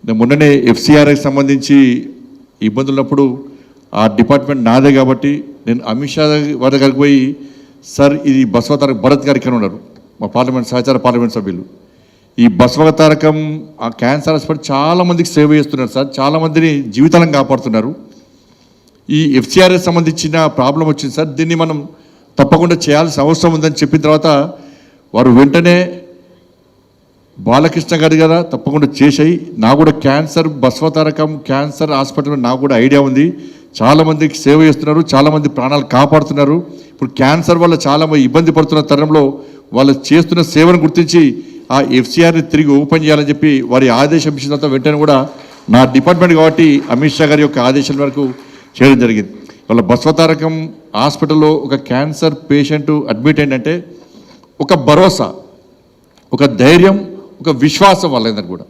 నేను మొన్ననే FCRI సంబంధించి ఇబ్బందులు ఉన్నప్పుడు ఆ డిపార్ట్మెంట్ నాదే కాబట్టి నేను అమిత్ షా వారి దగ్గరికి పోయి, సార్ ఇది బసవతారకం భరత్ గారు ఇక్కడ ఉన్నారు, మా సహచార పార్లమెంట్ సభ్యులు, ఈ బసవతారకం ఆ క్యాన్సర్ హాస్పిటల్ చాలామందికి సేవ చేస్తున్నారు సార్, చాలామందిని జీవితాలను కాపాడుతున్నారు. ఈ FCRI సంబంధించిన ప్రాబ్లం వచ్చింది సార్, దీన్ని మనం తప్పకుండా చేయాల్సిన అవసరం ఉందని చెప్పిన తర్వాత వారు వెంటనే బాలకృష్ణ గారు కదా తప్పకుండా చేసాయి. నాకు కూడా బసవతారకం క్యాన్సర్ హాస్పిటల్ నాకు కూడా ఐడియా ఉంది, చాలామందికి సేవ చేస్తున్నారు, చాలామంది ప్రాణాలు కాపాడుతున్నారు. ఇప్పుడు క్యాన్సర్ వల్ల చాలా ఇబ్బంది పడుతున్న తరుణంలో వాళ్ళు చేస్తున్న సేవను గుర్తించి ఆ FCRని తిరిగి ఓపెన్ చేయాలని చెప్పి వారి ఆదేశం ఇచ్చిన తర్వాత వెంటనే కూడా నా డిపార్ట్మెంట్ కాబట్టి అమిత్ షా గారి యొక్క ఆదేశాల వరకు చేయడం జరిగింది. వాళ్ళ బసవతారకం హాస్పిటల్లో ఒక క్యాన్సర్ పేషెంట్ అడ్మిట్ అయిందంటే ఒక భరోసా, ఒక ధైర్యం, ఒక విశ్వాసం వాళ్ళందరికీ కూడా.